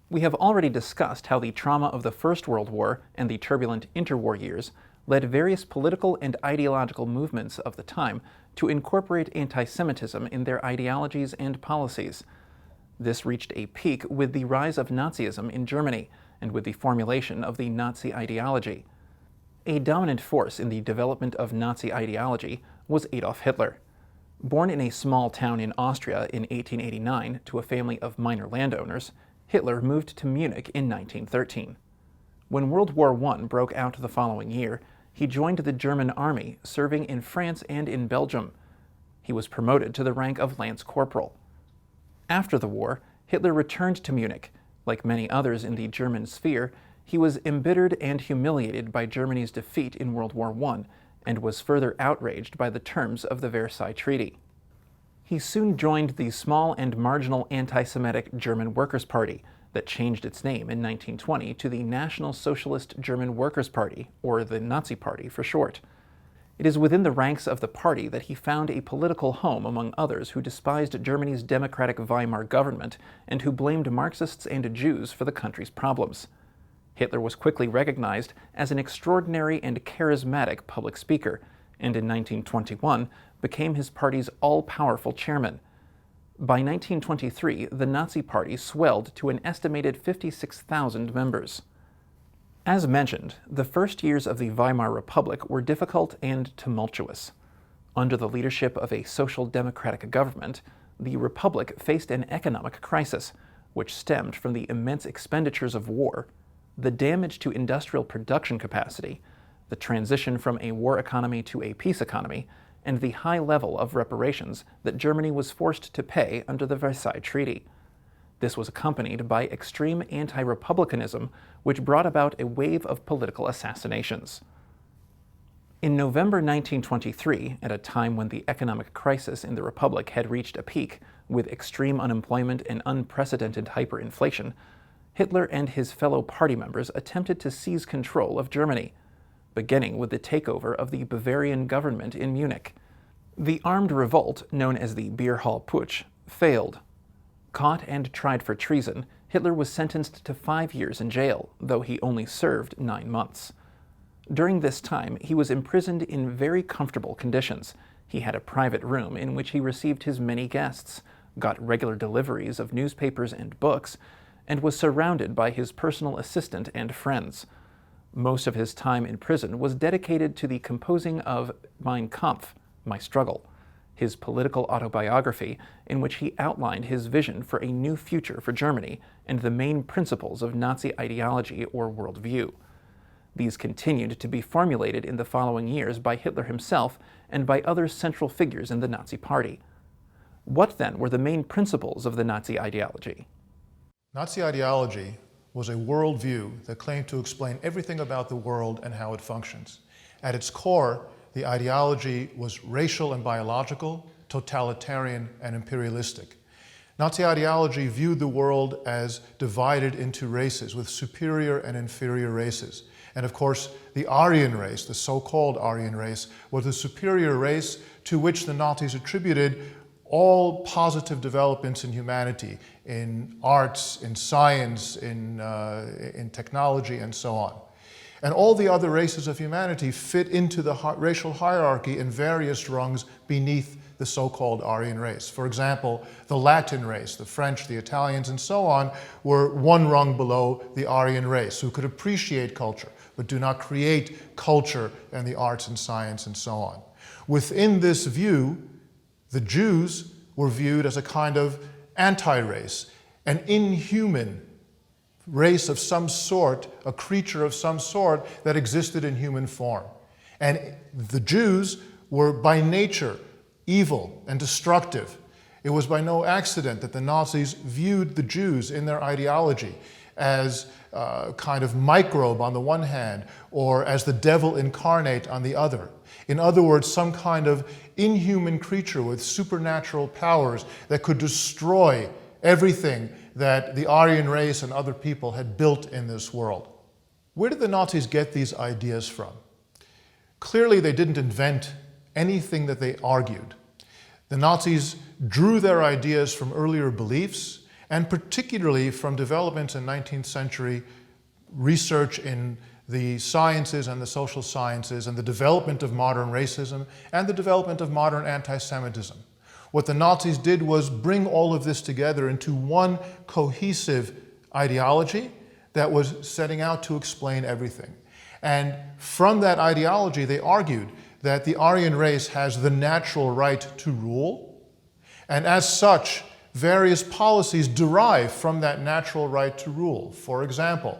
We have already discussed how the trauma of the First World War and the turbulent interwar years led various political and ideological movements of the time to incorporate anti-Semitism in their ideologies and policies. This reached a peak with the rise of Nazism in Germany and with the formulation of the Nazi ideology. A dominant force in the development of Nazi ideology was Adolf Hitler. Born in a small town in Austria in 1889 to a family of minor landowners, Hitler moved to Munich in 1913. When World War I broke out the following year, he joined the German army, serving in France and in Belgium. He was promoted to the rank of Lance Corporal. After the war, Hitler returned to Munich. Like many others in the German sphere, he was embittered and humiliated by Germany's defeat in World War I and was further outraged by the terms of the Versailles Treaty. He soon joined the small and marginal anti-Semitic German Workers' Party that changed its name in 1920 to the National Socialist German Workers' Party, or the Nazi Party for short. It is within the ranks of the party that he found a political home among others who despised Germany's democratic Weimar government and who blamed Marxists and Jews for the country's problems. Hitler was quickly recognized as an extraordinary and charismatic public speaker, and in 1921 became his party's all-powerful chairman. By 1923, the Nazi Party swelled to an estimated 56,000 members. As mentioned, the first years of the Weimar Republic were difficult and tumultuous. Under the leadership of a social democratic government, the Republic faced an economic crisis, which stemmed from the immense expenditures of war, the damage to industrial production capacity, the transition from a war economy to a peace economy, and the high level of reparations that Germany was forced to pay under the Versailles Treaty. This was accompanied by extreme anti-republicanism, which brought about a wave of political assassinations. In November 1923, at a time when the economic crisis in the Republic had reached a peak, with extreme unemployment and unprecedented hyperinflation, Hitler and his fellow party members attempted to seize control of Germany, beginning with the takeover of the Bavarian government in Munich. The armed revolt, known as the Beer Hall Putsch, failed. Caught and tried for treason, Hitler was sentenced to 5 years in jail, though he only served 9 months. During this time, he was imprisoned in very comfortable conditions. He had a private room in which he received his many guests, got regular deliveries of newspapers and books, and was surrounded by his personal assistant and friends. Most of his time in prison was dedicated to the composing of Mein Kampf, My Struggle, his political autobiography in which he outlined his vision for a new future for Germany and the main principles of Nazi ideology or worldview. These continued to be formulated in the following years by Hitler himself and by other central figures in the Nazi Party. What then were the main principles of the Nazi ideology? Nazi ideology was a worldview that claimed to explain everything about the world and how it functions. At its core, the ideology was racial and biological, totalitarian and imperialistic. Nazi ideology viewed the world as divided into races, with superior and inferior races. And of course, the Aryan race, the so-called Aryan race, was the superior race to which the Nazis attributed all positive developments in humanity, in arts, in science, in technology, and so on. And all the other races of humanity fit into the racial hierarchy in various rungs beneath the so-called Aryan race. For example, the Latin race, the French, the Italians, and so on, were one rung below the Aryan race, who could appreciate culture, but do not create culture and the arts and science and so on. Within this view, the Jews were viewed as a kind of anti-race, an inhuman race of some sort, a creature of some sort that existed in human form. And the Jews were by nature evil and destructive. It was by no accident that the Nazis viewed the Jews in their ideology as a kind of microbe on the one hand, or as the devil incarnate on the other. In other words, some kind of inhuman creature with supernatural powers that could destroy everything that the Aryan race and other people had built in this world. Where did the Nazis get these ideas from? Clearly, they didn't invent anything that they argued. The Nazis drew their ideas from earlier beliefs, and particularly from developments in 19th century research in the sciences and the social sciences and the development of modern racism and the development of modern anti-Semitism. What the Nazis did was bring all of this together into one cohesive ideology that was setting out to explain everything. And from that ideology, they argued that the Aryan race has the natural right to rule, and as such, various policies derive from that natural right to rule. For example,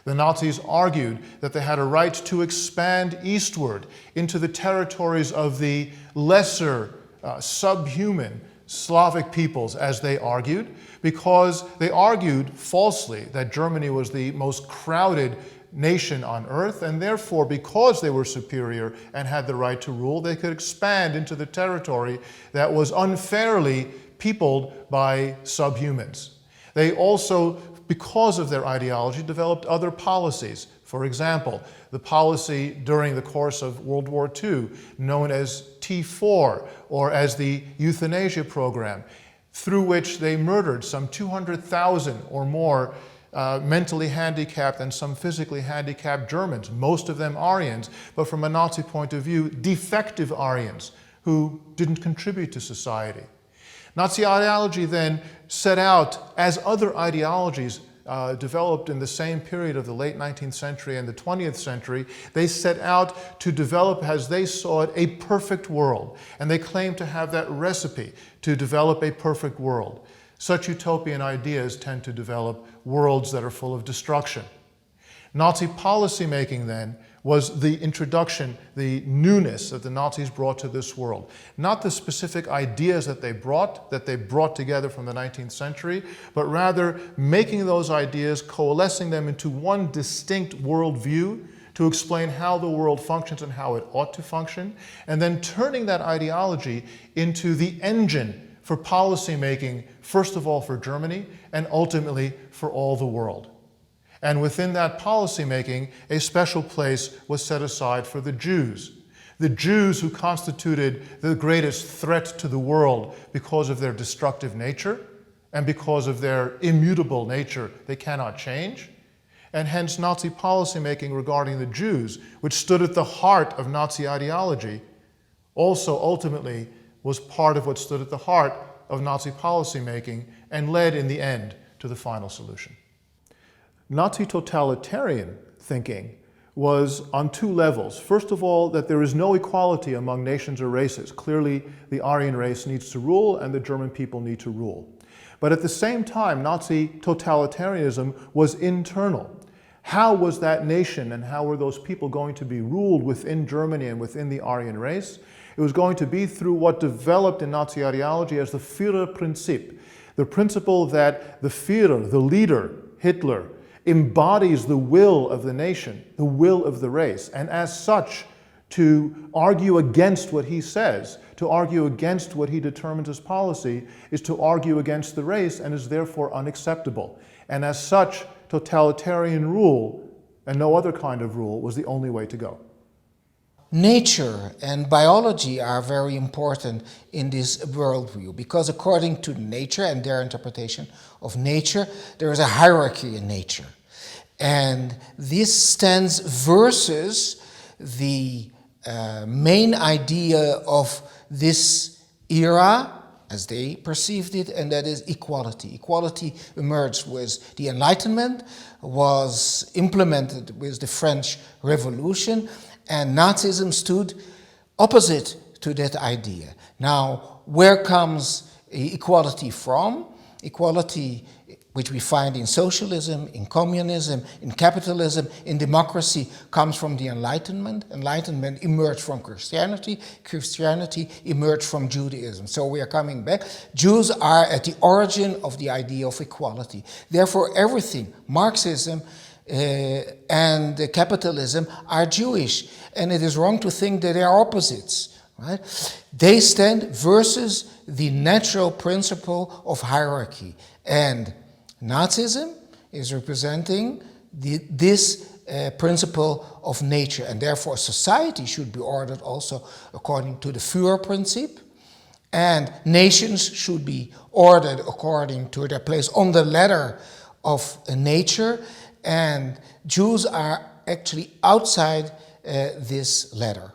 the Nazis argued that they had a right to expand eastward into the territories of the lesser, subhuman Slavic peoples, as they argued, because they argued falsely that Germany was the most crowded nation on earth, and therefore, because they were superior and had the right to rule, they could expand into the territory that was unfairly peopled by subhumans. They also, because of their ideology, developed other policies. For example, the policy during the course of World War II, known as T4, or as the euthanasia program, through which they murdered some 200,000 or more mentally handicapped and some physically handicapped Germans, most of them Aryans, but from a Nazi point of view, defective Aryans who didn't contribute to society. Nazi ideology then set out, as other ideologies developed in the same period of the late 19th century and the 20th century, they set out to develop, as they saw it, a perfect world. And they claimed to have that recipe to develop a perfect world. Such utopian ideas tend to develop worlds that are full of destruction. Nazi policymaking then was the introduction, the newness that the Nazis brought to this world. Not the specific ideas that they brought together from the 19th century, but rather making those ideas, coalescing them into one distinct worldview to explain how the world functions and how it ought to function, and then turning that ideology into the engine for policymaking, first of all for Germany, and ultimately for all the world. And within that policymaking, a special place was set aside for the Jews. The Jews who constituted the greatest threat to the world because of their destructive nature and because of their immutable nature they cannot change. And hence Nazi policymaking regarding the Jews, which stood at the heart of Nazi ideology, also ultimately was part of what stood at the heart of Nazi policymaking and led in the end to the final solution. Nazi totalitarian thinking was on two levels. First of all, that there is no equality among nations or races. Clearly, the Aryan race needs to rule and the German people need to rule. But at the same time, Nazi totalitarianism was internal. How was that nation and how were those people going to be ruled within Germany and within the Aryan race? It was going to be through what developed in Nazi ideology as the Führerprinzip, the principle that the Führer, the leader, Hitler, embodies the will of the nation, the will of the race, and as such, to argue against what he says, to argue against what he determines as policy, is to argue against the race and is therefore unacceptable. And as such, totalitarian rule, and no other kind of rule, was the only way to go. Nature and biology are very important in this worldview because according to nature and their interpretation of nature, there is a hierarchy in nature. And this stands versus the main idea of this era, as they perceived it, and that is equality. Equality emerged with the Enlightenment, was implemented with the French Revolution, and Nazism stood opposite to that idea. Now, where comes equality from? Equality, which we find in socialism, in communism, in capitalism, in democracy, comes from the Enlightenment. Enlightenment emerged from Christianity. Christianity emerged from Judaism. So we are coming back. Jews are at the origin of the idea of equality. Therefore, everything, Marxism, and capitalism are Jewish, and it is wrong to think that they are opposites. Right? They stand versus the natural principle of hierarchy, and Nazism is representing this principle of nature, and therefore society should be ordered also according to the Führerprinzip, And nations should be ordered according to their place on the ladder of nature, and Jews are actually outside this ladder.